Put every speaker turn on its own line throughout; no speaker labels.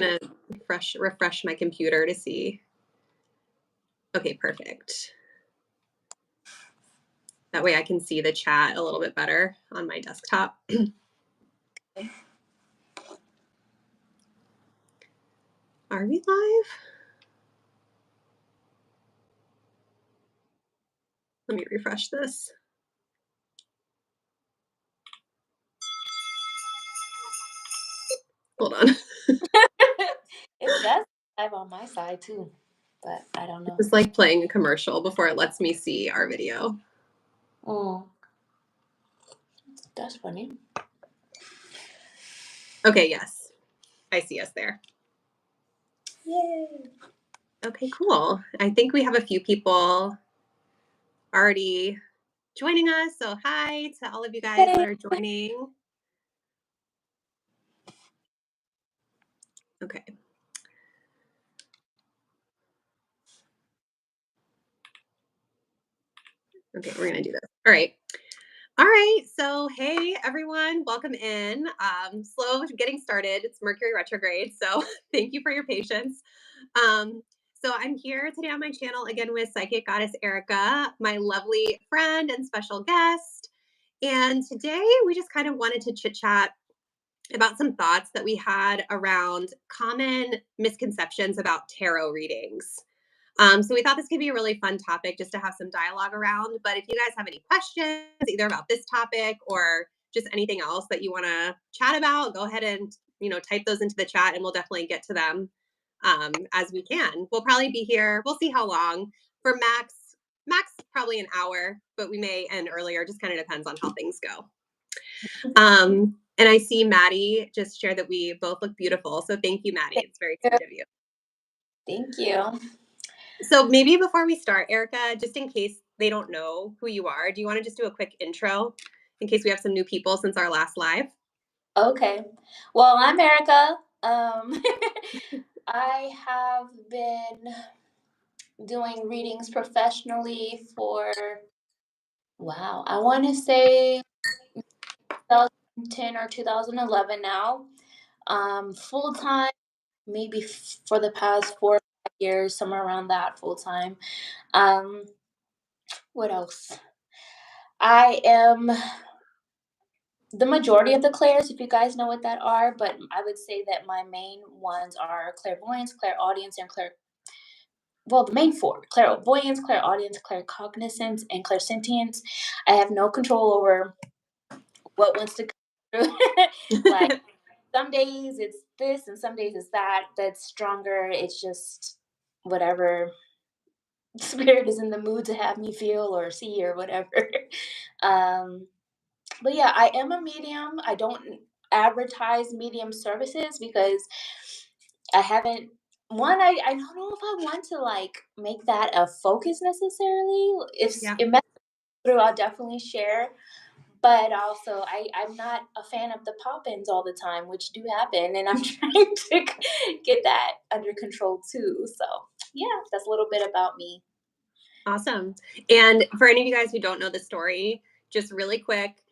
gonna refresh my computer to see. Okay, perfect. That way I can see the chat a little bit better on my desktop. Are we live? Let me refresh this. Hold on.
It does live on my side too, but I don't know.
It's like playing a commercial before it lets me see our video.
Oh, that's funny.
Okay, yes. I see us there.
Yay.
Okay, cool. I think we have a few people already joining us. So hi to all of you guys that are joining. Okay. Okay, we're gonna do this. All right. All right. So hey everyone, welcome in. Slow getting started. It's Mercury retrograde. So thank you for your patience. So I'm here today on my channel again with Psychic Goddess Erika, my lovely friend and special guest. And today we just kind of wanted to chit chat about some thoughts that we had around common misconceptions about tarot readings. So we thought this could be a really fun topic just to have some dialogue around. But if you guys have any questions, either about this topic or just anything else that you want to chat about, go ahead and type those into the chat, and we'll definitely get to them as we can. We'll probably be here. We'll see how long. For max probably an hour, but we may end earlier. Just kind of depends on how things go. And I see Maddie just shared that we both look beautiful. So thank you, Maddie. It's very sweet of you.
Thank you.
So maybe before we start, Erika, just in case they don't know who you are, do you want to just do a quick intro in case we have some new people since our last live?
Okay. Well, I'm Erika. I have been doing readings professionally for, wow, I want to say 2010 or 2011 now. Full time, maybe for the past 4 or 5 years, somewhere around that, full time. What else? I am the majority of the clairs, if you guys know what that are, but I would say that my main ones are clairvoyance, clairaudience, and the main four: clairvoyance, clairaudience, claircognizance, and clairsentience. I have no control over what wants to come through. Like, some days it's this and some days it's that that's stronger. It's just whatever spirit is in the mood to have me feel or see or whatever. But yeah, I am a medium. I don't advertise medium services because I haven't. One, I don't know if I want to like make that a focus necessarily. If it messes through, I'll definitely share. But also, I'm not a fan of the pop-ins all the time, which do happen, and I'm trying to get that under control too. So yeah, that's a little bit about me.
Awesome. And for any of you guys who don't know the story, just really quick,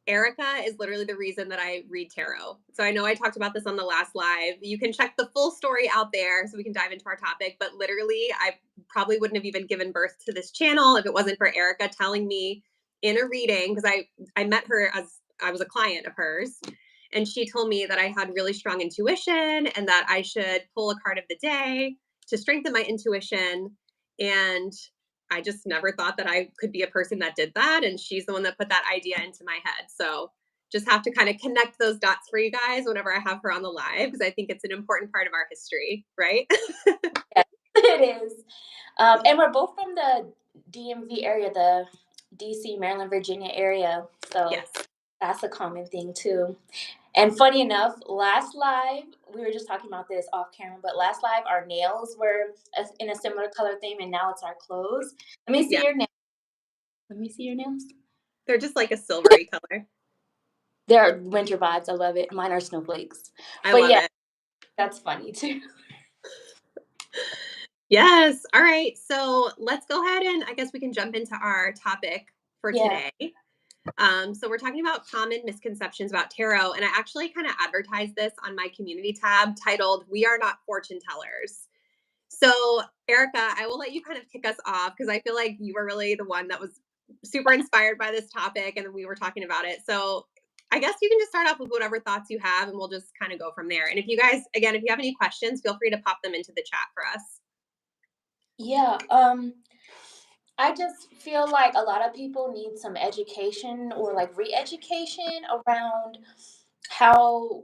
Erika is literally the reason that I read tarot. So I know I talked about this on the last live. You can check the full story out there so we can dive into our topic. But literally, I probably wouldn't have even given birth to this channel if it wasn't for Erika telling me in a reading, because I met her as I was a client of hers. And she told me that I had really strong intuition and that I should pull a card of the day to strengthen my intuition. And I just never thought that I could be a person that did that. And she's the one that put that idea into my head. So just have to kind of connect those dots for you guys whenever I have her on the live, because I think it's an important part of our history, right?
Yes, it is. And we're both from the DMV area, the DC, Maryland, Virginia area. So yes, that's a common thing too. And funny enough, last live, we were just talking about this off camera, but last live, our nails were in a similar color theme, and now it's our clothes. Let me see your nails. Let me see your nails.
They're just like a silvery color.
They're winter vibes. I love it. Mine are snowflakes.
I love it.
That's funny too.
Yes. All right. So let's go ahead and I guess we can jump into our topic for today. So we're talking about common misconceptions about tarot, and I actually kind of advertised this on my community tab titled "We Are Not Fortune Tellers." So, Erica, I will let you kind of kick us off because I feel like you were really the one that was super inspired by this topic, and then we were talking about it. So, I guess you can just start off with whatever thoughts you have, and we'll just kind of go from there. And if you guys, again, if you have any questions, feel free to pop them into the chat for us.
Yeah, I just feel like a lot of people need some education or like re-education around how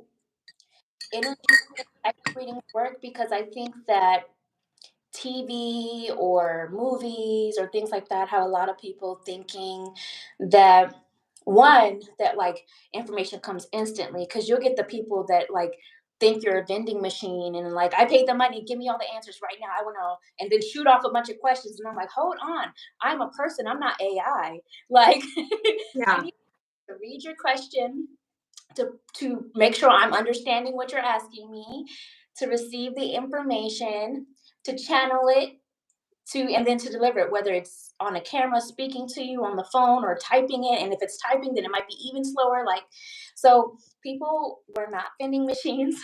energy readings work, because I think that TV or movies or things like that have a lot of people thinking that, one, that like information comes instantly, because you'll get the people that like think you're a vending machine and like, I paid the money, give me all the answers right now, I want to, and then shoot off a bunch of questions, and I'm like, hold on, I'm a person, I'm not AI. Like, I
Yeah.
need to read your question to make sure I'm understanding what you're asking me, to receive the information, to channel it, to and then to deliver it, whether it's on a camera speaking to you on the phone or typing it. And if it's typing, then it might be even slower. Like, so people, we're not vending machines.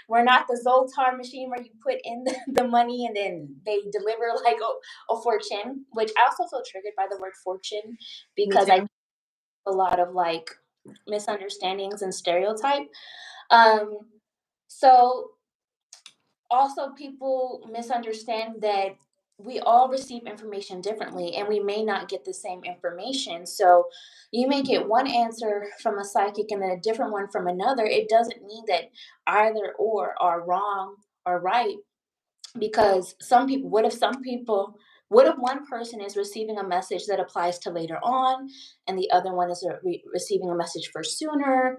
We're not the Zoltar machine where you put in the money and then they deliver like a fortune, which I also feel triggered by the word fortune,
Me
because I
too.
a lot of like misunderstandings and stereotype. Um, so also people misunderstand that we all receive information differently and we may not get the same information. So you may get one answer from a psychic and then a different one from another. It doesn't mean that either or are wrong or right, because what if one person is receiving a message that applies to later on and the other one is receiving a message for sooner,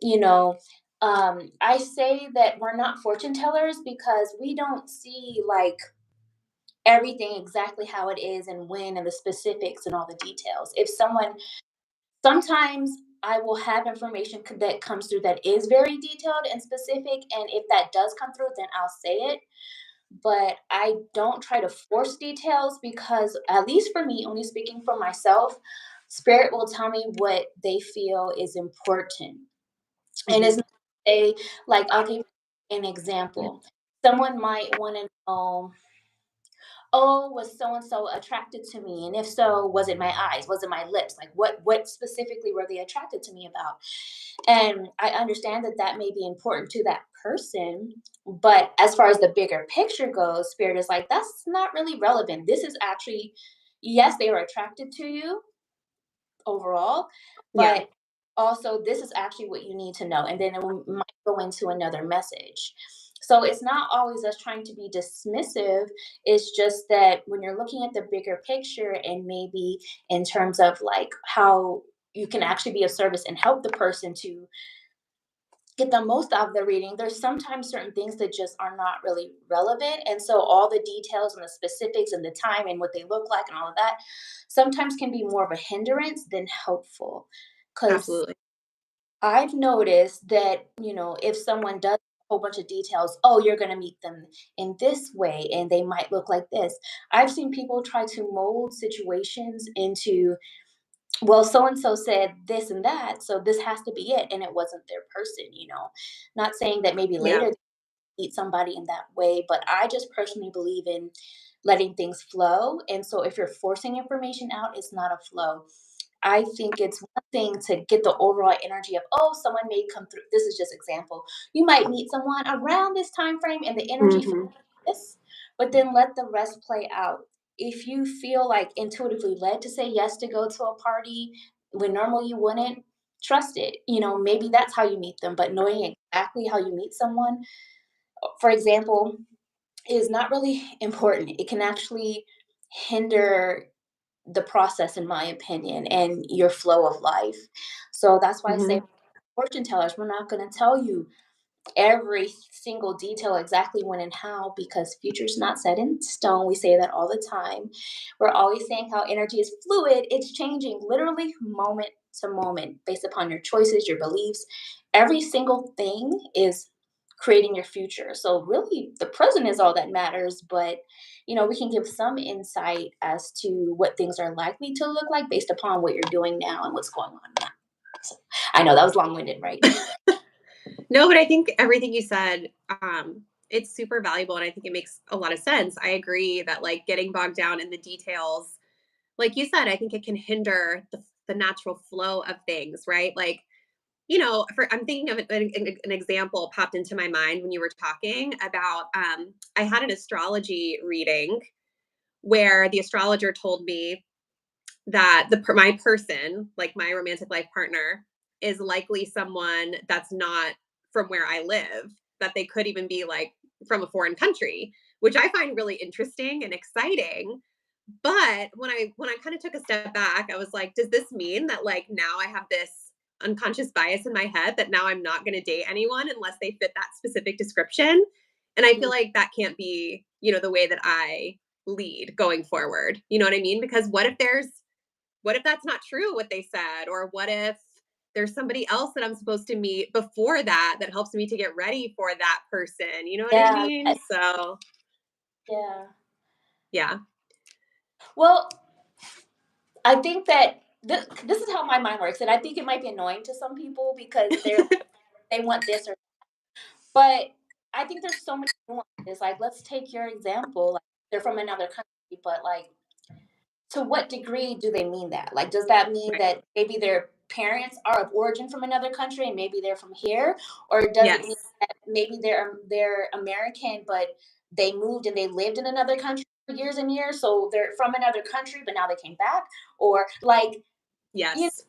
you know. I say that we're not fortune tellers because we don't see like everything exactly how it is and when and the specifics and all the details. If someone Sometimes I will have information that comes through that is very detailed and specific, and if that does come through, then I'll say it. But I don't try to force details because, at least for me, only speaking for myself, spirit will tell me what they feel is important. And
Hmm.
it's not a like, I'll give you an example. Someone might want to know, oh, was so and so attracted to me? And if so, was it my eyes? Was it my lips? Like, what specifically were they attracted to me about? And I understand that that may be important to that person, but as far as the bigger picture goes, spirit is like, that's not really relevant. This is actually, yes, they were attracted to you overall,
Yeah.
but also this is actually what you need to know. And then might go into another message. So it's not always us trying to be dismissive. It's just that when you're looking at the bigger picture and maybe in terms of like how you can actually be of service and help the person to get the most out of the reading, there's sometimes certain things that just are not really relevant. And so all the details and the specifics and the time and what they look like and all of that sometimes can be more of a hindrance than helpful. Because
Absolutely.
I've noticed that, if someone does a whole bunch of details, oh, you're going to meet them in this way and they might look like this. I've seen people try to mold situations into, well, so and so said this and that, so this has to be it. And it wasn't their person. Not saying that maybe
Yeah.
later they meet somebody in that way, but I just personally believe in letting things flow. And so if you're forcing information out, it's not a flow. I think it's one thing to get the overall energy of, oh, someone may come through. This is just example. You might meet someone around this time frame and the energy feels
Hmm.
this, but then let the rest play out. If you feel like intuitively led to say yes to go to a party when normally you wouldn't, trust it. Maybe that's how you meet them, but knowing exactly how you meet someone, for example, is not really important. It can actually hinder the process, in my opinion, and your flow of life. So that's why I say
Hmm.
fortune tellers, we're not going to tell you every single detail exactly when and how, because future's not set in stone. We say that all the time. We're always saying how energy is fluid. It's changing literally moment to moment based upon your choices, your beliefs. Every single thing is creating your future. So really the present is all that matters, but we can give some insight as to what things are likely to look like based upon what you're doing now and what's going on now. So, I know that was long-winded, right?
No, but I think everything you said, it's super valuable, and I think it makes a lot of sense. I agree that like getting bogged down in the details, like you said, I think it can hinder the natural flow of things, right? Like, I'm thinking of an example popped into my mind when you were talking about. I had an astrology reading where the astrologer told me that my person, like my romantic life partner, is likely someone that's not from where I live, that they could even be like from a foreign country, which I find really interesting and exciting. But when I kind of took a step back, I was like, does this mean that like now I have this unconscious bias in my head that now I'm not going to date anyone unless they fit that specific description? And I feel like that can't be, the way that I lead going forward. You know what I mean? Because what if that's not true what they said, or what if there's somebody else that I'm supposed to meet before that helps me to get ready for that person, you know what I
Yeah.
mean? So,
Yeah.
yeah.
Well, I think that this is how my mind works, and I think it might be annoying to some people because they want this or, but I think there's so many nuances. Like, let's take your example. Like, they're from another country, but like, to what degree do they mean that? Like, does that mean
Right.
that maybe their parents are of origin from another country and maybe they're from here, or does it mean
Yes.
that maybe they're American but they moved and they lived in another country for years and years, so they're from another country but now they came back, or like, you
Yes.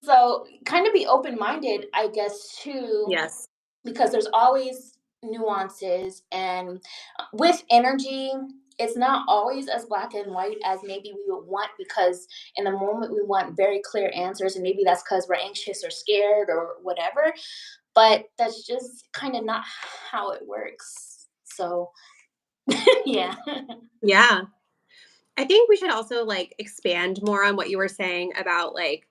so kind of be open minded, I guess, too,
Yes.
because there's always nuances. And with energy, it's not always as black and white as maybe we would want, because in the moment we want very clear answers, and maybe that's because we're anxious or scared or whatever. But that's just kind of not how it works. So, yeah.
Yeah. I think we should also like expand more on what you were saying about like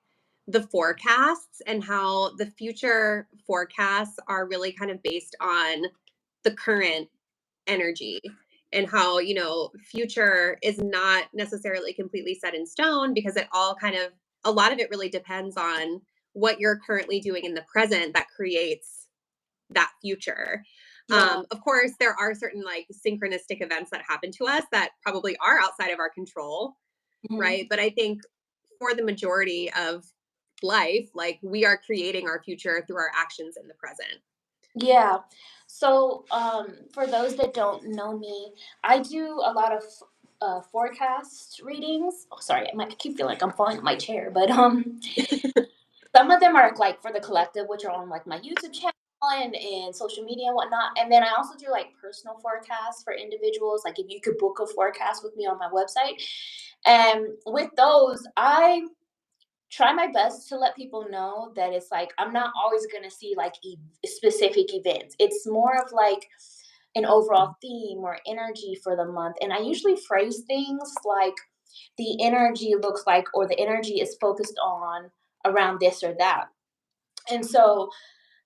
the forecasts and how the future forecasts are really kind of based on the current energy, and how, future is not necessarily completely set in stone, because a lot of it really depends on what you're currently doing in the present that creates that future.
Yeah.
Of course, there are certain like synchronistic events that happen to us that probably are outside of our control, right?
Mhm.
But I think for the majority of life, like we are creating our future through our actions in the present.
Yeah. So, for those that don't know me, I do a lot of forecast readings. Oh, sorry, I keep feeling like I'm falling on my chair, but some of them are like for the collective, which are on like my YouTube channel and social media and whatnot. And then I also do like personal forecasts for individuals. Like if you could book a forecast with me on my website, and with those, I try my best to let people know that it's like I'm not always going to see like specific events. It's more of like an overall theme or energy for the month. And I usually phrase things like the energy looks like, or the energy is focused on around this or that. And so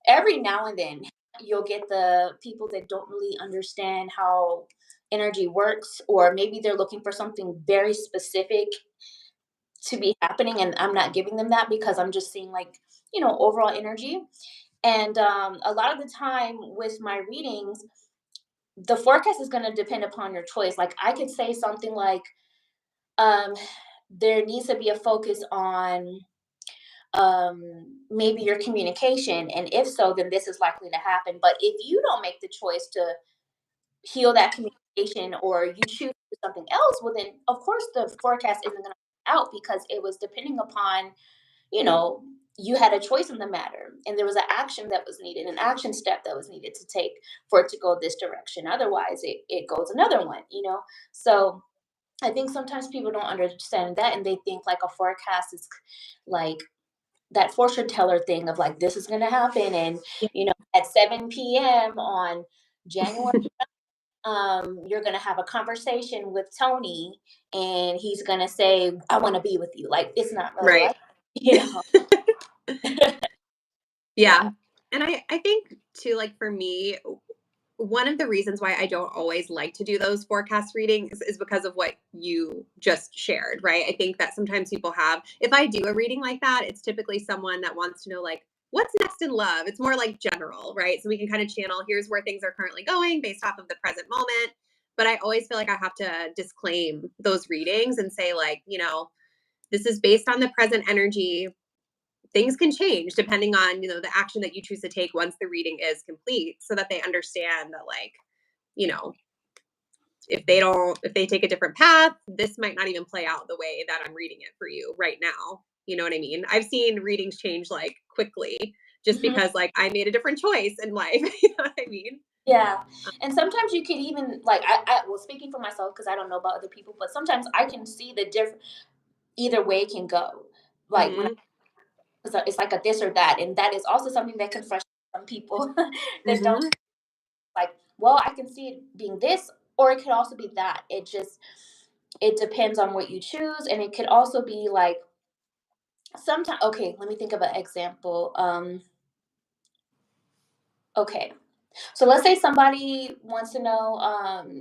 every now and then you'll get the people that don't really understand how energy works, or maybe they're looking for something very specific to be happening, and I'm not giving them that because I'm just seeing like, overall energy. And a lot of the time with my readings, the forecast is going to depend upon your choice. Like I could say something like, um, there needs to be a focus on maybe your communication, and if so, then this is likely to happen. But if you don't make the choice to heal that communication, or you choose to do something else, well then of course the forecast isn't going to out, because it was depending upon, you know, you had a choice in the matter, and there was an action that was needed, an action step that was needed to take for it to go this direction. Otherwise, it goes another one. So I think sometimes people don't understand that, and they think like a forecast is like that fortune teller thing of like, this is going to happen. And, at 7 p.m. on January, you're going to have a conversation with Tony, and he's going to say, I want to be with you. Like, it's not really
Right.
like, you know.
Yeah.
Yeah.
And I think too, like for me, one of the reasons why I don't always like to do those forecast readings is because of what you just shared, right? I think that sometimes people have, if I do a reading like that, it's typically someone that wants to know, like, what's next in love? It's more like general, right? So we can kind of channel, here's where things are currently going based off of the present moment. But I always feel like I have to disclaim those readings and say, like, this is based on the present energy. Things can change depending on, the action that you choose to take once the reading is complete, so that they understand that, like, you know, if they take a different path, this might not even play out the way that I'm reading it for you right now. You know what I mean? I've seen readings change like quickly just
Mhm.
because like I made a different choice in life. You know what I mean?
Yeah, and sometimes you could even like well, speaking for myself because I don't know about other people, but sometimes I can see the different either way it can go. Like when
Mhm.
it's like a this or that, and that is also something that can frustrate some people that don't
Mhm.
like. Well, I can see it being this, or it could also be that. It depends on what you choose, and it could also be like sometimes. Okay, let me think of an example. Okay, so let's say somebody wants to know,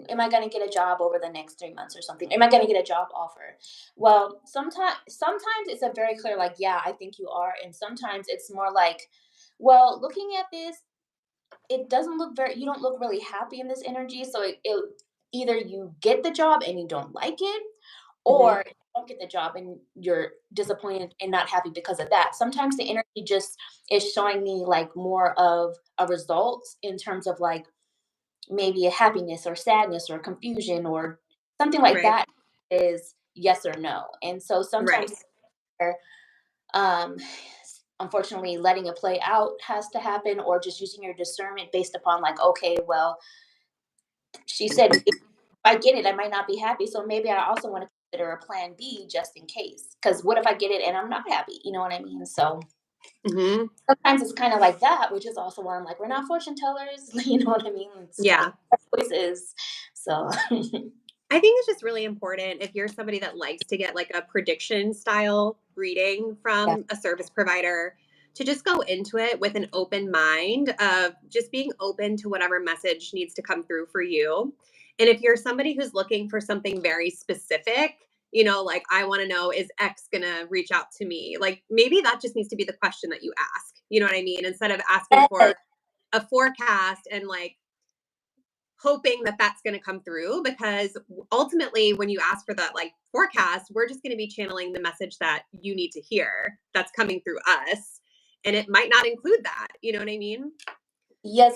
am I going to get a job over the next 3 months or something? Am I going to get a job offer? Well, sometimes it's a very clear, like, yeah, I think you are. And sometimes it's more like, well, looking at this, it doesn't look you don't look really happy in this energy. So either you get the job and you don't like it,
Mhm.
or you don't get the job and you're disappointed and not happy because of that. Sometimes the energy just is showing me like more of a result in terms of like maybe a happiness or sadness or confusion or something like
Right.
that is yes or no. And so sometimes
Right.
um unfortunately letting it play out has to happen or just using your discernment based upon like okay, well, she said if I get it I might not be happy, so maybe I also want to consider a plan B just in case, because what if I get it and I'm not happy, you know what I mean? So
Mhm.
sometimes it's kind of like that, which is also why I'm like we're not fortune tellers. You know what I mean? It's like
Yeah.
choices. So
I think it's just really important if you're somebody that likes to get like a prediction style reading
yeah.
from a service provider to just go into it with an open mind of just being open to whatever message needs to come through for you. And if you're somebody who's looking for something very specific, like I want to know, is X going to reach out to me? Like maybe that just needs to be the question that you ask. You know what I mean? Instead of asking
Yes.
for a forecast and like hoping that that's going to come through, because ultimately when you ask for that like forecast, we're just going to be channeling the message that you need to hear that's coming through us, and it might not include that. You know what I mean?
Yes,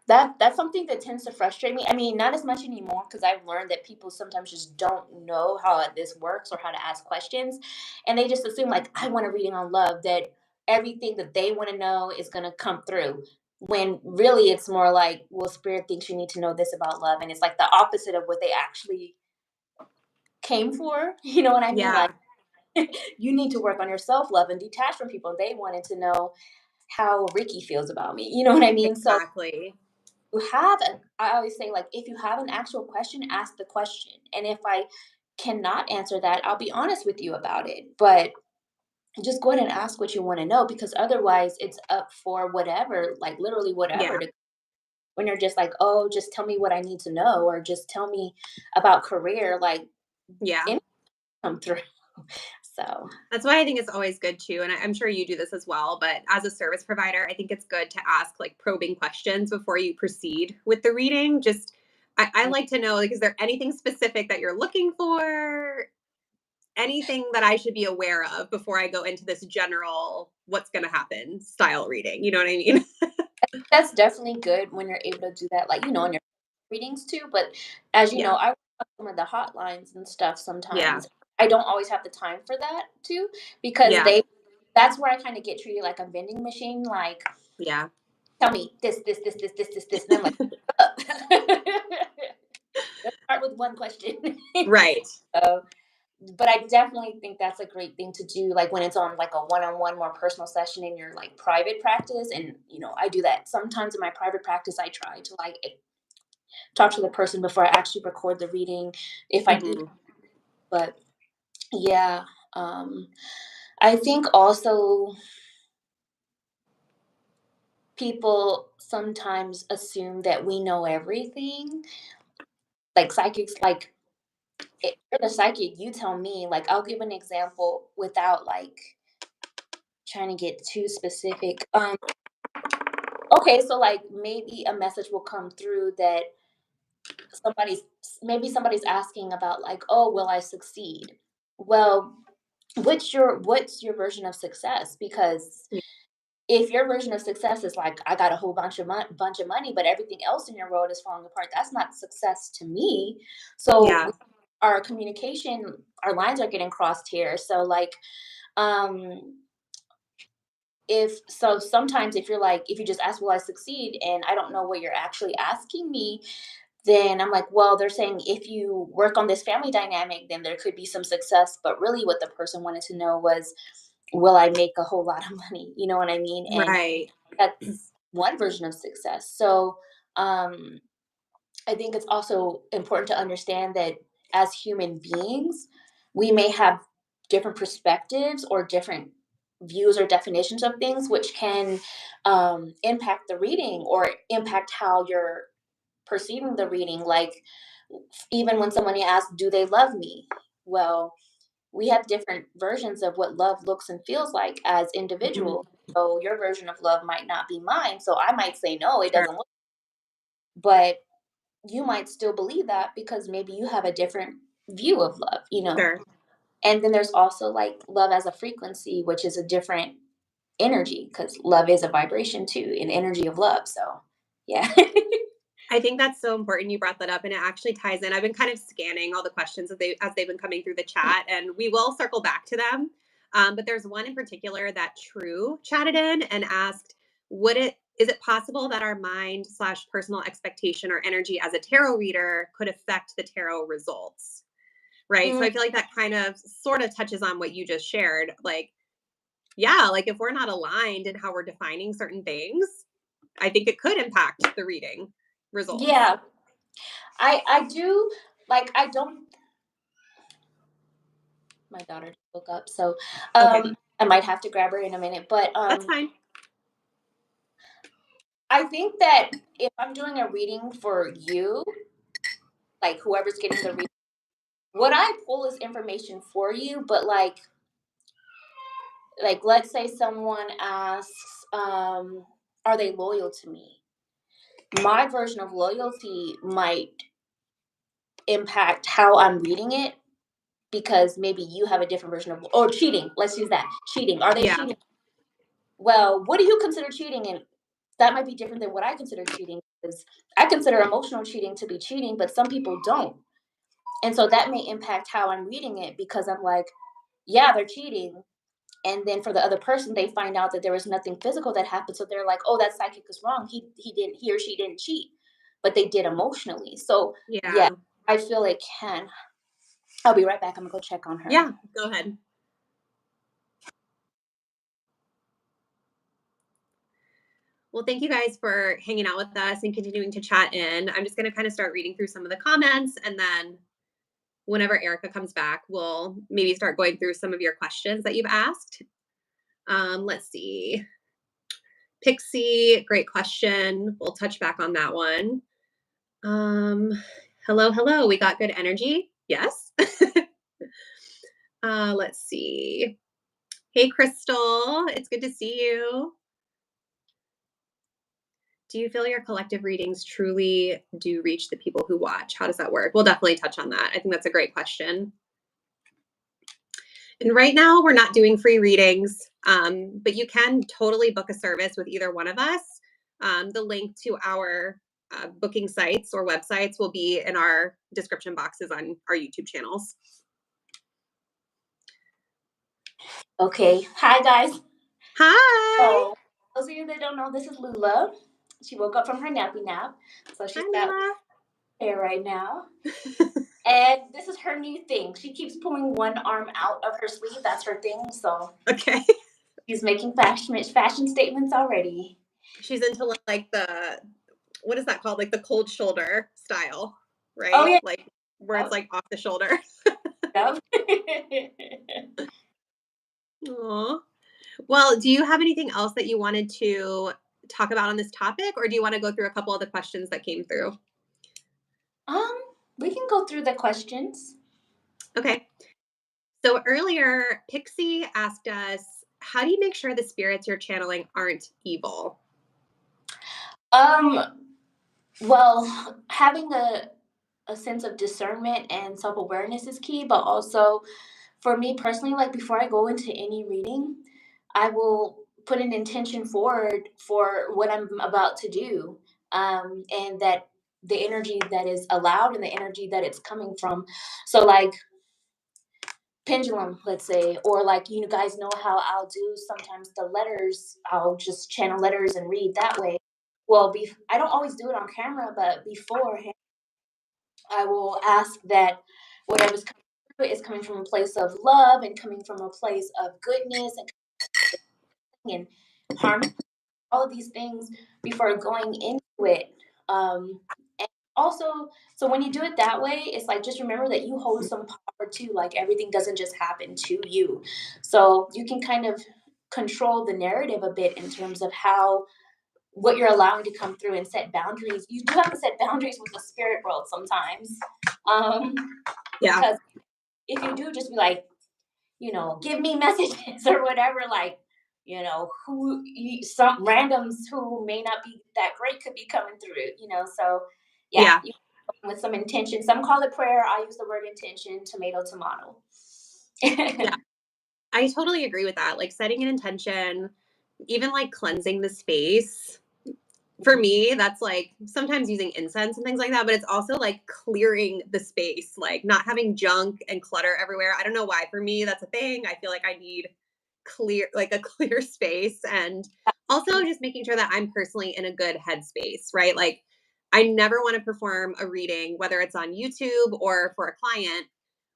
that's something that tends to frustrate me. I mean, not as much anymore because I've learned that people sometimes just don't know how this works or how to ask questions, and they just assume like I want a reading on love that everything that they want to know is going to come through. When really it's more like, well, spirit thinks you need to know this about love, and it's like the opposite of what they actually came for. You know what I mean? Like
Yeah,
you need to work on your self love and detach from people. They wanted to know how Ricky feels about me. You know what I mean? So
exactly.
I always say, like, if you have an actual question, ask the question. And if I cannot answer that, I'll be honest with you about it. But just go ahead and ask what you want to know because otherwise it's up for whatever, like literally whatever.
Yeah,
When you're just like, oh, just tell me what I need to know or just tell me about career, like,
yeah.
any come through. So,
That's why I think it's always good too. And I'm sure you do this as well. But as a service provider, I think it's good to ask like probing questions before you proceed with the reading. Just, I like to know, like, is there anything specific that you're looking for? Anything that I should be aware of before I go into this general what's going to happen style reading. You know what I mean?
that's definitely good when you're able to do that, like, in your readings too. But as you
Yeah.
know, I work on some of the hotlines and stuff
Yeah.
sometimes. I don't always have the time for that too, because
Yeah.
that's where I kind of get treated like a vending machine. Like,
Yeah.
tell me this, and I'm like, let's start with one question.
Right.
So, but I definitely think that's a great thing to do, like when it's on like a one-on-one, more personal session in your like private practice. And I do that sometimes in my private practice. I try to like talk to the person before I actually record the reading, if I need.
Hmm.
But yeah, I think also people sometimes assume that we know everything. Like psychics, like if you're the psychic, you tell me. Like I'll give an example without like trying to get too specific. Okay, so like maybe a message will come through that somebody's somebody's asking about like, oh, will I succeed? Well, what's your version of success? Because
Yeah.
if your version of success is like I got a whole bunch of money, but everything else in your world is falling apart, that's not success to me. So
Yeah.
our communication, our lines are getting crossed here. So like, um, if so, sometimes if you're like, if you just ask, will I succeed? And I don't know what you're actually asking me, then I'm like, well, they're saying if you work on this family dynamic, then there could be some success. But really, what the person wanted to know was, will I make a whole lot of money? You know what I mean? And
Right.
that's one version of success. So um, I think it's also important to understand that as human beings, we may have different perspectives or different views or definitions of things, which can impact the reading or impact how you're perceiving the reading. Like, even when somebody asks, do they love me? Well, we have different versions of what love looks and feels like as
Mhm.
individuals. So your version of love might not be mine. So I might say, no, it
Sure.
doesn't look, but you might still believe that because maybe you have a different view of love, you know?
Sure.
And then there's also like love as a frequency, which is a different energy because love is a vibration too, an energy of love. So, yeah.
I think that's so important you brought that up, and it actually ties in. I've been kind of scanning all the questions as they've been coming through the chat, and we will circle back to them. But there's one in particular that True chatted in and asked, "Would it is it possible that our mind slash personal expectation or energy as a tarot reader could affect the tarot results?" Right. So
Mm,
I feel like that kind of sort of touches on what you just shared. Like, yeah, like if we're not aligned in how we're defining certain things, I think it could impact the reading results.
yeah, I do like I don't. My daughter just woke up, so
Okay.
I might have to grab her in a minute. But
That's fine.
I think that if I'm doing a reading for you, like whoever's getting the reading, what I pull is information for you. But like let's say someone asks, are they loyal to me? My version of loyalty might impact how I'm reading it because maybe you have a different version of, or cheating. Let's use that. Cheating. Are they
Yeah.
cheating? Well, what do you consider cheating? And that might be different than what I consider cheating because I consider emotional cheating to be cheating, but some people don't. And so that may impact how I'm reading it because I'm like, yeah, they're cheating. And then for the other person, they find out that there was nothing physical that happened. So they're like, oh, that psychic is wrong. He or she didn't cheat, but they did emotionally. So yeah,
Yeah.
I feel it can. I'll be right back. I'm gonna go check on her.
Yeah. Go ahead. Well, thank you guys for hanging out with us and continuing to chat in. I'm just going to kind of start reading through some of the comments. And then whenever Erica comes back, we'll maybe start going through some of your questions that you've asked. Let's see. Pixie, great question. We'll touch back on that one. Um, hello, hello. We got good energy. Yes. Let's see. Hey, Crystal. It's good to see you. Do you feel your collective readings truly do reach the people who watch? How does that work? We'll definitely touch on that. I think that's a great question. And right now, we're not doing free readings, but you can totally book a service with either one of us. The link to our booking sites or websites will be in our description boxes on our YouTube channels.
Okay. Hi guys.
Hi.
So those of you that don't know, this is Lula. She woke up from her nappy nap. So she's got
Hi,
hair right now.
Lula.
And this is her new thing. She keeps pulling one arm out of her sleeve. That's her thing. So
Okay.
she's making fashion statements already.
She's into like what is that called? Like the cold shoulder style,
Oh
right?
yeah.
Like where it's
Yep.
like off the shoulder.
Yep.
Aw. Well, do you have anything else that you wanted to talk about on this topic, or do you want to go through a couple of the questions that came through?
Um, we can go through the questions.
Okay. So earlier, Pixie asked us, how do you make sure the spirits you're channeling aren't evil?
Um, well, having a sense of discernment and self-awareness is key, but also for me personally, like before I go into any reading, I will put an intention forward for what I'm about to do. And that the energy that is allowed and the energy that it's coming from. So like pendulum, let's say, or like you guys know how I'll do sometimes the letters, I'll just channel letters and read that way. Well, I don't always do it on camera, but beforehand, I will ask that whatever's coming through is coming from a place of love and coming from a place of goodness and harmony, all of these things before going into it. And also, so when you do it that way, it's like just remember that you hold some power too. Like everything doesn't just happen to you. So you can kind of control the narrative a bit in terms of how what you're allowing to come through and set boundaries. You do have to set boundaries with the spirit world sometimes. Um,
Yeah.
because if you do just be like, give me messages or whatever, like, some randoms who may not be that great could be coming through. So yeah,
Yeah.
you with some intention. Some call it prayer. I use the word intention, tomato, tomato.
Yeah. I totally agree with that. Like setting an intention, even like cleansing the space. For me, that's like sometimes using incense and things like that, but it's also like clearing the space, like not having junk and clutter everywhere. I don't know why. For me, that's a thing. I feel like I need like a clear space, and also just making sure that I'm personally in a good headspace, right? Like I never want to perform a reading, whether it's on YouTube or for a client,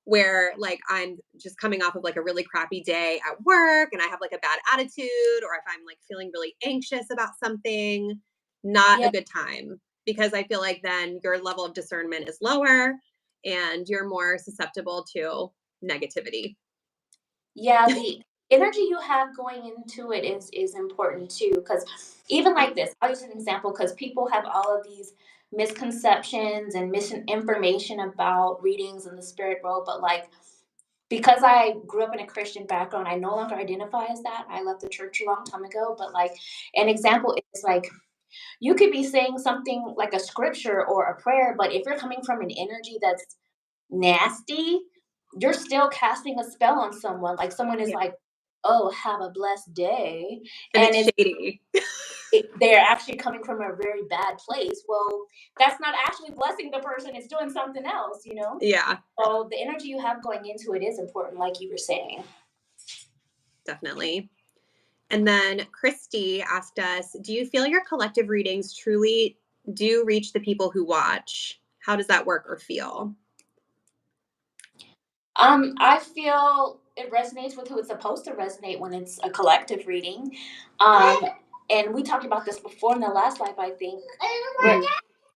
where like I'm just coming off of like a really crappy day at work and I have like a bad attitude, or if I'm like feeling really anxious about something, not a
Yeah,
good time, because I feel like then your level of discernment is lower and you're more susceptible to negativity.
yeah, the energy you have going into it is important too, because even like this, I'll use an example because people have all of these misconceptions and misinformation about readings in the spirit world, but like because I grew up in a Christian background, I no longer identify as that. I left the church a long time ago, but like an example is like you could be saying something like a scripture or a prayer, but if you're coming from an energy that's nasty, you're still casting a spell on someone. Like someone is
Yeah.
like, "Oh, have a blessed day,"
And
and
it's shady.
they're actually coming from a very bad place. Well, that's not actually blessing the person; it's doing something else.
Yeah,
So the energy you have going into it is important, like you were saying.
definitely. And then Christy asked us, do you feel your collective readings truly do reach the people who watch? How does that work or feel?
I feel it resonates with who it's supposed to resonate when it's a collective reading. Um, and we talked about this before in the last life, I think.
Mhm.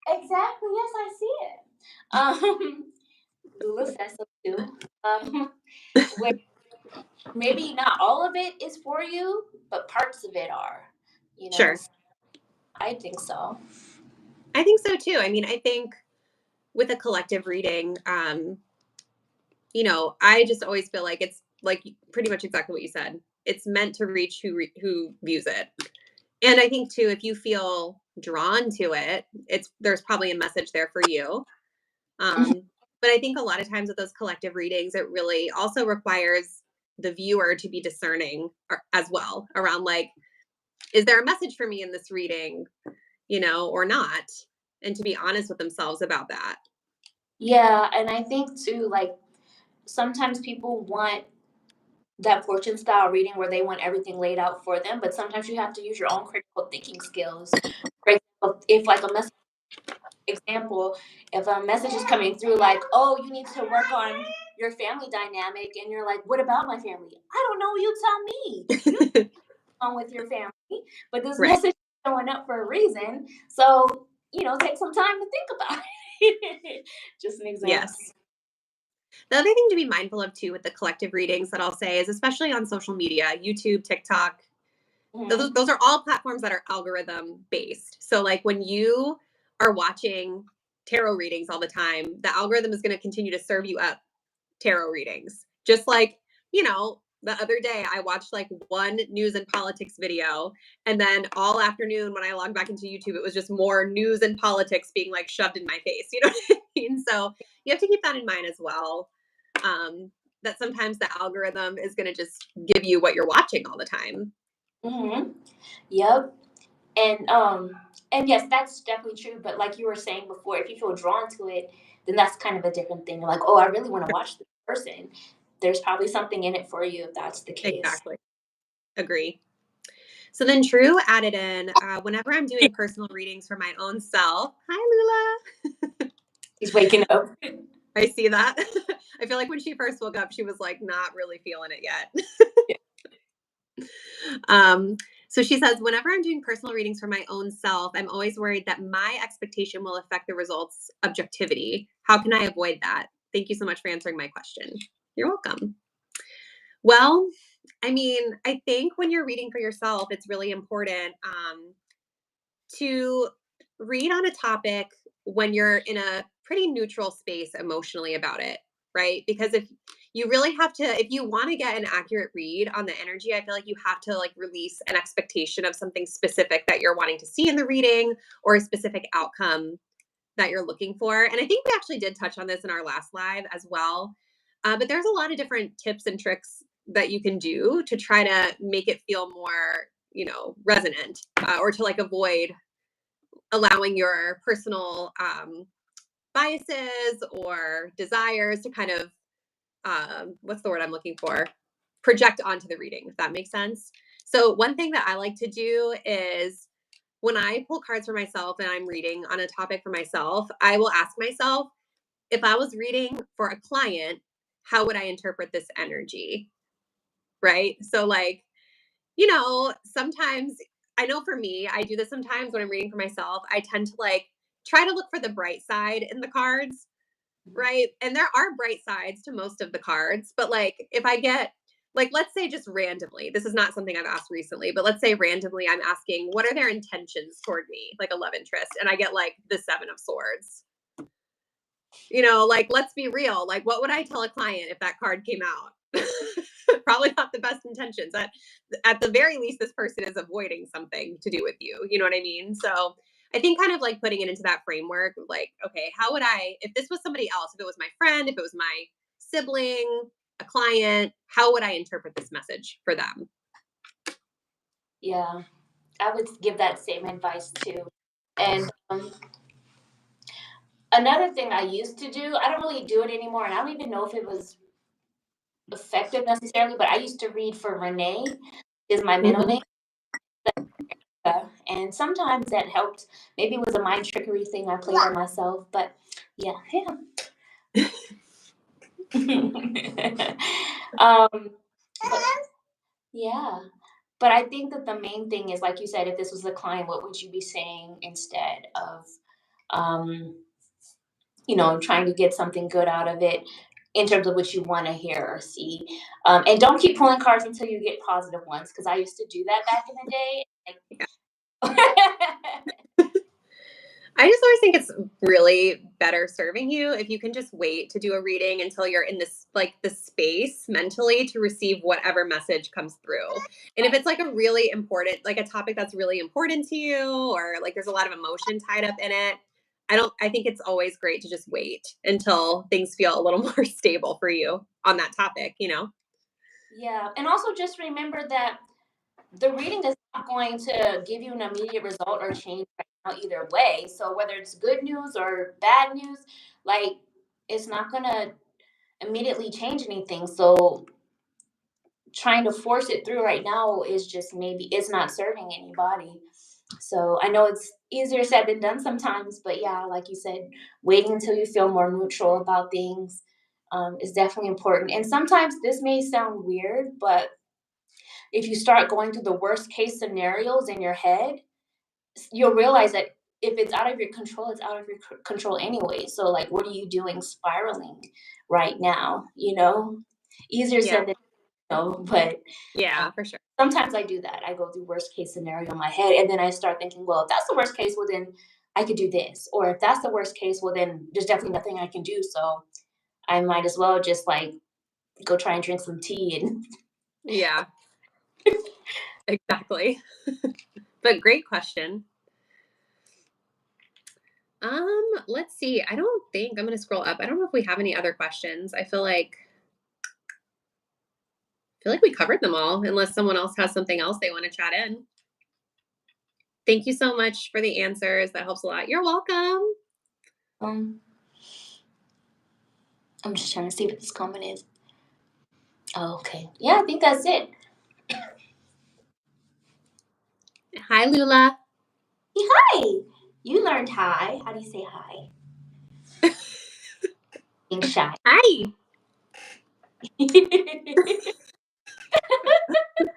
Exactly. Yes, I see it. Lula says so too. Where maybe not all of it is for you, but parts of it are.
Sure.
So I think so.
I think so too. I mean, I think with a collective reading, I just always feel like it's like pretty much exactly what you said. It's meant to reach who views it. And I think too, if you feel drawn to it, there's probably a message there for you. Um, but I think a lot of times with those collective readings, it really also requires the viewer to be discerning as well around like, is there a message for me in this reading, or not? And to be honest with themselves about that.
Yeah, and I think too, like sometimes people want that fortune style reading where they want everything laid out for them, but sometimes you have to use your own critical thinking skills. For example, if like a example, if a message is coming through like, oh, you need to work on your family dynamic, and you're like, what about my family? I don't know, you tell me. You on with your family, but this
Right.
message is showing up for a reason. So, take some time to think about it. Just an example.
Yes. The other thing to be mindful of too with the collective readings that I'll say is, especially on social media, YouTube, TikTok, Those are all platforms that are algorithm based. So like when you are watching tarot readings all the time, the algorithm is going to continue to serve you up tarot readings. Just like, the other day I watched like one news and politics video, and then all afternoon when I logged back into YouTube, it was just more news and politics being like shoved in my face. You know what I mean? So you have to keep that in mind as well. That sometimes the algorithm is going to just give you what you're watching all the time.
Mm-hmm. Yep. And yes, that's definitely true. But like you were saying before, if you feel drawn to it, then that's kind of a different thing. You're like, oh, I really want to watch this person. There's probably something in it for you if that's the case.
Exactly. Agree. So then Drew added in, whenever I'm doing personal readings for my own self. Hi, Lula.
He's waking up.
I see that. I feel like when she first woke up, she was like not really feeling it yet. um, so she says, whenever I'm doing personal readings for my own self, I'm always worried that my expectation will affect the results' objectivity. How can I avoid that? Thank you so much for answering my question. You're welcome. Well, I mean, I think when you're reading for yourself, it's really important to read on a topic when you're in a pretty neutral space emotionally about it, right? Because if you really have to, if you want to get an accurate read on the energy, I feel like you have to like release an expectation of something specific that you're wanting to see in the reading, or a specific outcome that you're looking for. And I think we actually did touch on this in our last live as well. But there's a lot of different tips and tricks that you can do to try to make it feel more, resonant, or to like avoid allowing your personal biases or desires to kind of, what's the word I'm looking for, project onto the reading, if that makes sense. So one thing that I like to do is when I pull cards for myself and I'm reading on a topic for myself, I will ask myself, if I was reading for a client, how would I interpret this energy? Right? So like, sometimes I know for me, I do this sometimes when I'm reading for myself. I tend to like try to look for the bright side in the cards, right? And there are bright sides to most of the cards, but like if I get, like, let's say just randomly, this is not something I've asked recently, but let's say randomly I'm asking, what are their intentions toward me, like a love interest? And I get like the Seven of Swords. Like, let's be real. Like, what would I tell a client if that card came out? Probably not the best intentions. At the very least, this person is avoiding something to do with you. You know what I mean? So I think kind of like putting it into that framework, like, okay, how would I, if this was somebody else, if it was my friend, if it was my sibling, a client, how would I interpret this message for them?
Yeah, I would give that same advice too. And another thing I used to do, I don't really do it anymore, and I don't even know if it was effective necessarily, but I used to read for Renee, is my middle
Hmm.
name. And sometimes that helped. Maybe it was a mind trickery thing I played on myself, but yeah, yeah. But yeah, but I think that the main thing is, like you said, if this was a client, what would you be saying instead of, um, trying to get something good out of it in terms of what you want to hear or see. And don't keep pulling cards until you get positive ones, because I used to do that back in the day.
Yeah. I just always think it's really better serving you if you can just wait to do a reading until you're in this like the space mentally to receive whatever message comes through. And if it's like a really important, like a topic that's really important to you, or like there's a lot of emotion tied up in it, I think it's always great to just wait until things feel a little more stable for you on that topic.
Yeah, and also just remember that the reading is not going to give you an immediate result or change right now either way. So whether it's good news or bad news, like, it's not going to immediately change anything. So trying to force it through right now is just, maybe it's not serving anybody. So I know it's easier said than done sometimes, but yeah, like you said, waiting until you feel more neutral about things is definitely important. And sometimes this may sound weird, but if you start going through the worst case scenarios in your head, you'll realize that if it's out of your control, it's out of your control anyway. So, like, what are you doing spiraling right now? Easier
Yeah.
said than, but
Yeah, for sure.
Sometimes I do that. I go through worst case scenario in my head, and then I start thinking, well, if that's the worst case, well, then I could do this. Or if that's the worst case, well, then there's definitely nothing I can do. So I might as well just like go try and drink some tea and
Yeah, exactly. But great question. Let's see. I don't think I'm gonna scroll up. I don't know if we have any other questions. I feel like we covered them all, unless someone else has something else they want to chat in. Thank you so much for the answers. That helps a lot. You're welcome.
um, I'm just trying to see what this comment is. Oh, okay. Yeah, I think that's it.
Hi, Lula.
Hi. You learned hi. How do you say hi? Being shy.
Hi.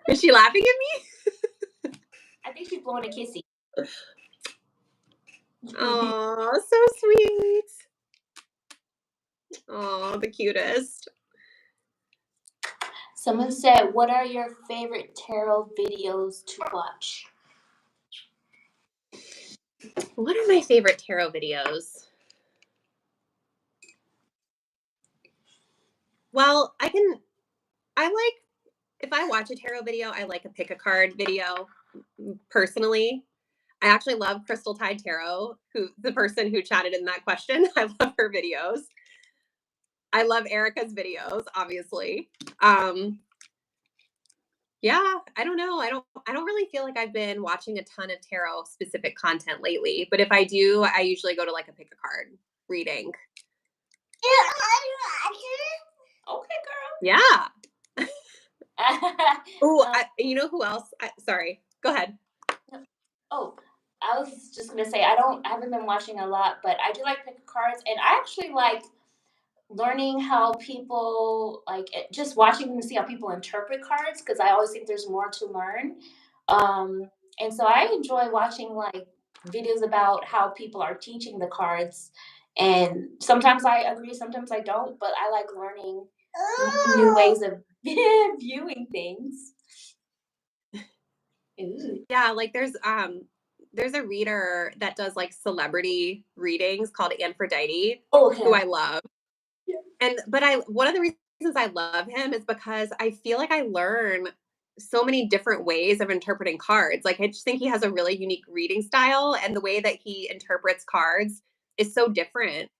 Is she laughing at me?
I think she's blowing a kissy.
Oh, so sweet. Oh, the cutest.
Someone said, what are your favorite tarot videos to watch?
What are my favorite tarot videos? Well, if I watch a tarot video, I like a pick a card video personally. I actually love Crystal Tide Tarot, the person who chatted in that question. I love her videos. I love Erika's videos, obviously. Yeah, I don't know. I don't really feel like I've been watching a ton of tarot specific content lately, but if I do, I usually go to like a pick a card reading.
Okay, girl.
Yeah. Oh, you know who else? Sorry. Go ahead.
Oh, I was just gonna say I haven't been watching a lot, but I do like pick cards, and I actually like learning how people just watching them to see how people interpret cards because I always think there's more to learn. Um, and so I enjoy watching like videos about how people are teaching the cards, and sometimes I agree, sometimes I don't, but I like learning new ways of viewing things. Ooh.
Yeah, like there's a reader that does like celebrity readings called Aphrodite,
Oh,
who
him.
I love. But one of the reasons I love him is because I feel like I learn so many different ways of interpreting cards. Like I just think he has a really unique reading style, and the way that he interprets cards is so different.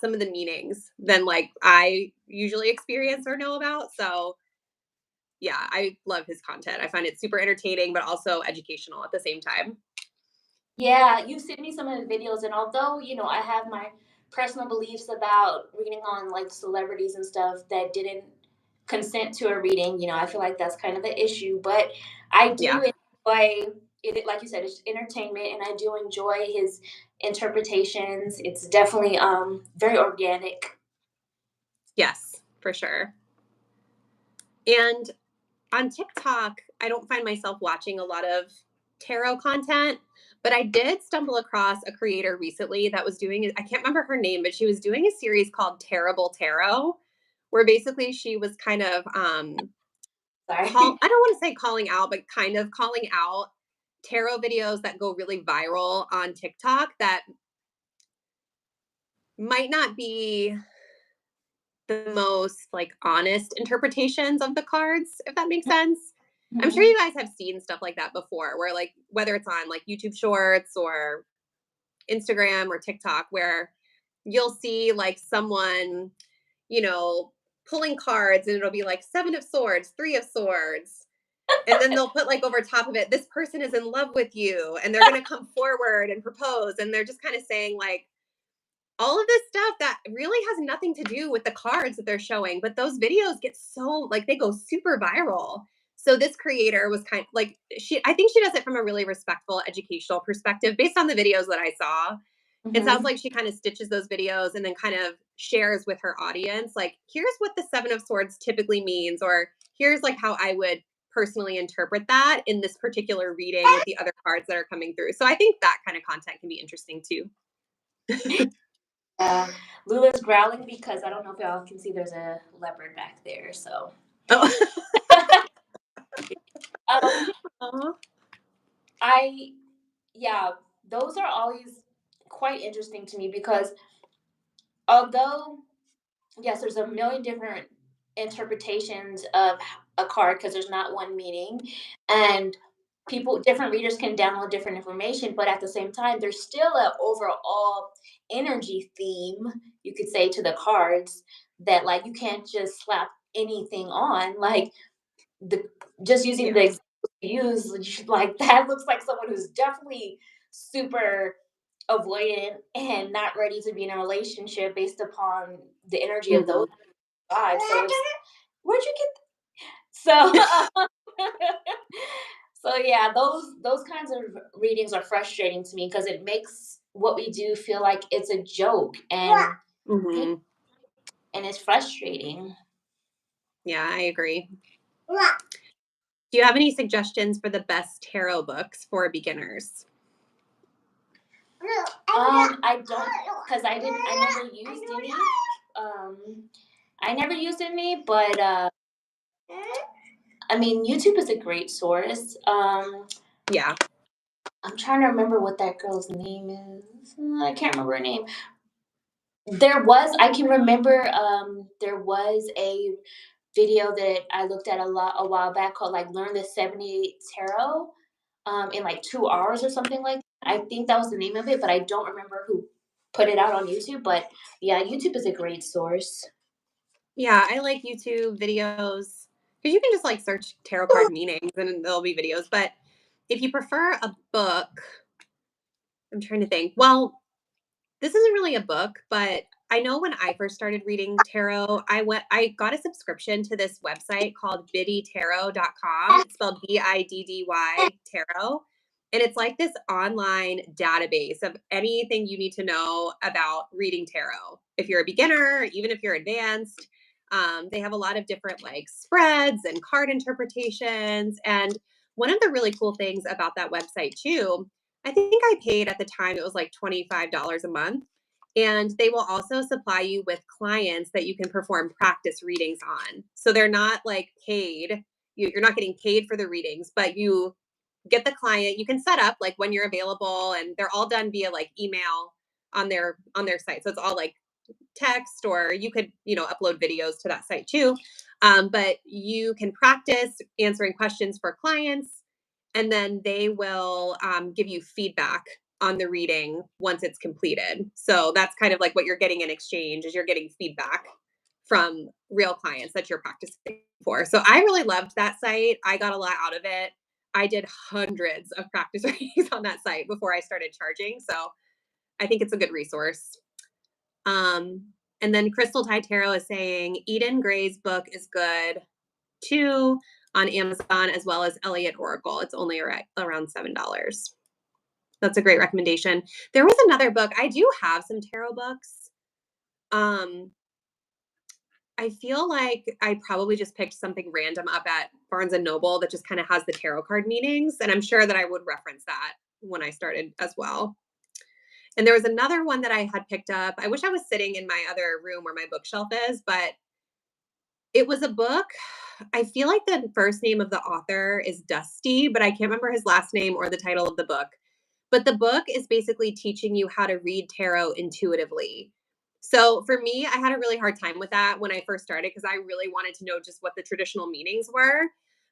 Some of the meanings than like I usually experience or know about. So yeah, I love his content. I find it super entertaining, but also educational at the same time.
Yeah, you sent me some of the videos, and although I have my personal beliefs about reading on like celebrities and stuff that didn't consent to a reading, I feel like that's kind of the issue. But I do
Yeah.
enjoy it, like you said, it's entertainment, and I do enjoy his interpretations. It's definitely very organic.
Yes, for sure. And on TikTok, I don't find myself watching a lot of tarot content, but I did stumble across a creator recently that was doing, I can't remember her name, but she was doing a series called Terrible Tarot, where basically she was kind of
Sorry.
I don't want to say calling out, but kind of calling out tarot videos that go really viral on TikTok that might not be the most like honest interpretations of the cards, if that makes sense. I'm sure
Mhm.
you guys have seen stuff like that before, where like whether it's on like YouTube Shorts or Instagram or TikTok, where you'll see like someone, you know, pulling cards and it'll be like 7 of Swords, 3 of Swords. And then they'll put like over top of it, this person is in love with you and they're going to come forward and propose. And they're just kind of saying like, all of this stuff that really has nothing to do with the cards that they're showing, but those videos get so like they go super viral. So this creator was kind of like I think she does it from a really respectful educational perspective based on the videos that I saw. It sounds
Mhm.
like she kind of stitches those videos and then kind of shares with her audience like here's what the 7 of Swords typically means, or here's like how I would personally interpret that in this particular reading with the other cards that are coming through. So I think that kind of content can be interesting too.
Lula's growling because I don't know if y'all can see there's a leopard back there. So
Oh.
Um,
Aw.
I yeah, those are always quite interesting to me because although yes, there's a million different interpretations of a card because there's not one meaning, and different readers can download different information, but at the same time, there's still an overall energy theme, you could say, to the cards that like you can't just slap anything on. Like the just using the
Yeah.
example you use, like that looks like someone who's definitely super avoidant and not ready to be in a relationship based upon the energy of those
Mhm.
vibes. So it's where'd you get so so yeah, those kinds of readings are frustrating to me because it makes what we do feel like it's a joke
Mhm.
and it's frustrating.
Yeah, I agree. Do you have any suggestions for the best tarot books for beginners?
I don't because I never used any. Um, I never used any, but I mean, YouTube is a great source.
Yeah.
I'm trying to remember what that girl's name is. I can't remember her name. I can remember, there was a video that I looked at a while back called like Learn the 70 Tarot, in like 2 hours or something like that. I think that was the name of it, but I don't remember who put it out on YouTube. But yeah, YouTube is a great source.
Yeah, I like YouTube videos because you can just like search tarot card meanings and there'll be videos. But if you prefer a book, I'm trying to think. Well, this isn't really a book, but I know when I first started reading tarot, I got a subscription to this website called biddytarot.com. It's spelled BIDDY tarot. And it's like this online database of anything you need to know about reading tarot. If you're a beginner, even if you're advanced, they have a lot of different like spreads and card interpretations. And one of the really cool things about that website too, I think I paid at the time, it was like $25 a month. And they will also supply you with clients that you can perform practice readings on. So they're not like paid. You're not getting paid for the readings, but you get the client. You can set up like when you're available, and they're all done via like email on their site. So it's all like text, or you could upload videos to that site too. But you can practice answering questions for clients, and then they will give you feedback on the reading once it's completed. So that's kind of like what you're getting in exchange, is you're getting feedback from real clients that you're practicing for. So I really loved that site. I got a lot out of it. I did hundreds of practice readings on that site before I started charging. So I think it's a good resource. Um, and then Crystal Tide Tarot is saying Eden Gray's book is good too on Amazon, as well as Elliott Oracle. It's only around $7. That's a great recommendation. There was another book. I do have some tarot books. Um, I feel like I probably just picked something random up at Barnes and Noble that just kind of has the tarot card meanings, and I'm sure that I would reference that when I started as well. And there was another one that I had picked up. I wish I was sitting in my other room where my bookshelf is, but it was a book. I feel like the first name of the author is Dusty, but I can't remember his last name or the title of the book. But the book is basically teaching you how to read tarot intuitively. So for me, I had a really hard time with that when I first started because I really wanted to know just what the traditional meanings were.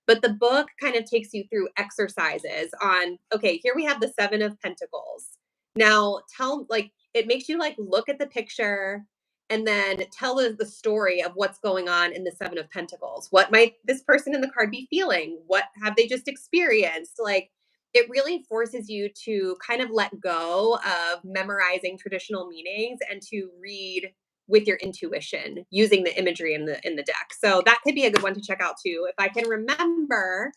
But the book kind of takes you through exercises on, okay, here we have the 7 of Pentacles. Now tell, like, it makes you like look at the picture and then tell the story of what's going on in the 7 of Pentacles. What might this person in the card be feeling? What have they just experienced? Like, it really forces you to kind of let go of memorizing traditional meanings and to read with your intuition using the imagery in the deck. So that could be a good one to check out too. If I can remember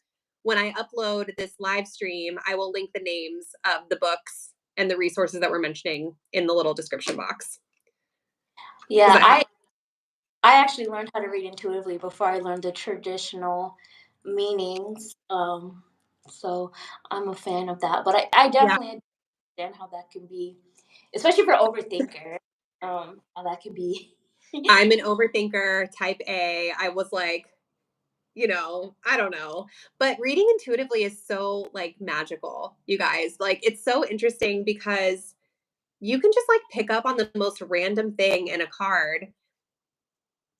when I upload this live stream, I will link the names of the books and the resources that we're mentioning in the little description box. Does
Yeah,
that help?
I actually learned how to read intuitively before I learned the traditional meanings. So I'm a fan of that. But I
Yeah.
definitely understand how that can be, especially for overthinker. How that can be.
I'm an overthinker, type A. I was like I don't know. But reading intuitively is so like magical, you guys. Like it's so interesting because you can just like pick up on the most random thing in a card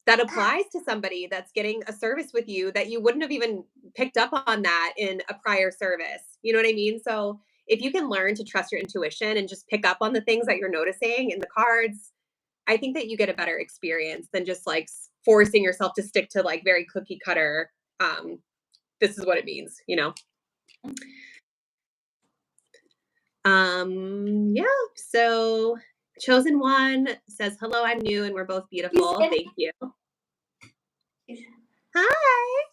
that applies to somebody that's getting a service with you that you wouldn't have even picked up on that in a prior service. You know what I mean? So if you can learn to trust your intuition and just pick up on the things that you're noticing in the cards, I think that you get a better experience than just like forcing yourself to stick to like very cookie cutter. This is what it means. Yeah. So chosen one says, hello, I'm new and we're both beautiful. Thank you. Hi.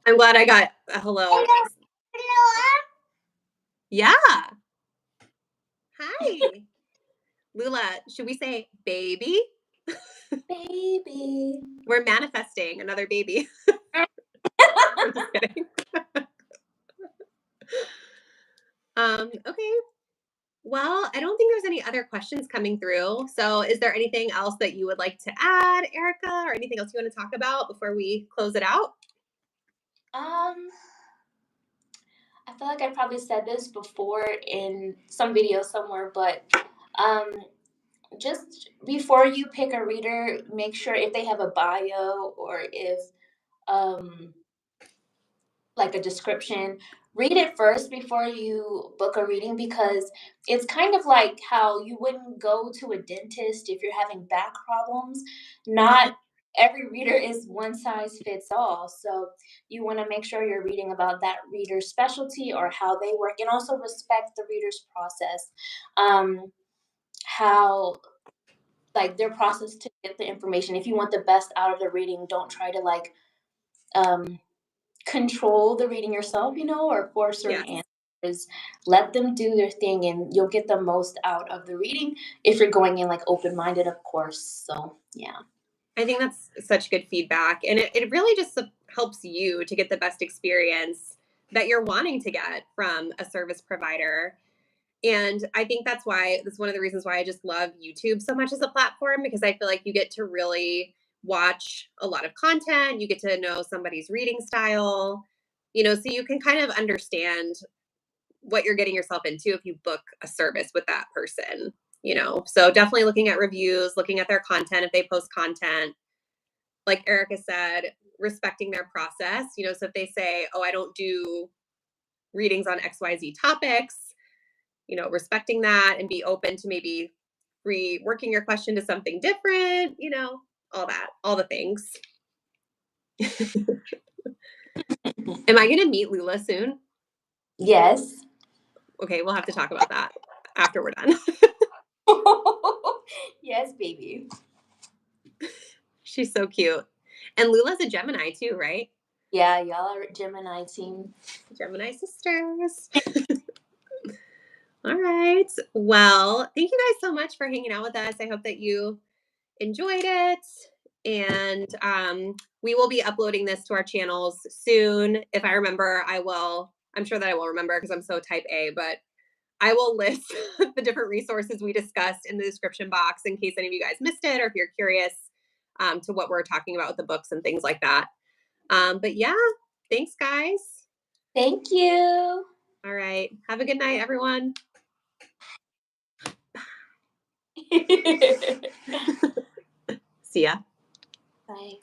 I'm glad I got a hello. Yeah. Hi. Lula, should we say baby?
Baby.
We're manifesting another baby. I'm just kidding. Okay. Well, I don't think there's any other questions coming through. So is there anything else that you would like to add, Erica, or anything else you want to talk about before we close it out?
I feel like I probably said this before in some video somewhere, but just before you pick a reader, make sure if they have a bio or if um like a description, read it first before you book a reading, because it's kind of like how you wouldn't go to a dentist if you're having back problems. Not every reader is one size fits all. So you want to make sure you're reading about that reader's specialty or how they work, and also respect the reader's process. How like their process to get the information. If you want the best out of the reading, don't try to like um control the reading yourself, or force certain
Yes.
answers. Let them do their thing and you'll get the most out of the reading if you're going in like open-minded, of course. So yeah.
I think that's such good feedback. And it really just helps you to get the best experience that you're wanting to get from a service provider. And I think that's one of the reasons why I just love YouTube so much as a platform, because I feel like you get to really watch a lot of content. You get to know somebody's reading style, so you can kind of understand what you're getting yourself into if you book a service with that person. So definitely looking at reviews, looking at their content if they post content. Like Erica said, respecting their process. So if they say, oh, I don't do readings on XYZ topics, respecting that and be open to maybe reworking your question to something different, all that, all the things. Am I going to meet Lula soon?
Yes.
Okay, we'll have to talk about that after we're done.
Yes, baby.
She's so cute. And Lula's a Gemini too, right?
Yeah, y'all are Gemini team.
Gemini sisters. All right. Well, thank you guys so much for hanging out with us. I hope that you enjoyed it. And we will be uploading this to our channels soon. If I remember, I will. I'm sure that I will remember because I'm so type A, but I will list the different resources we discussed in the description box in case any of you guys missed it or if you're curious to what we're talking about with the books and things like that. But yeah, thanks, guys.
Thank you.
All right. Have a good night, everyone. See ya.
Bye.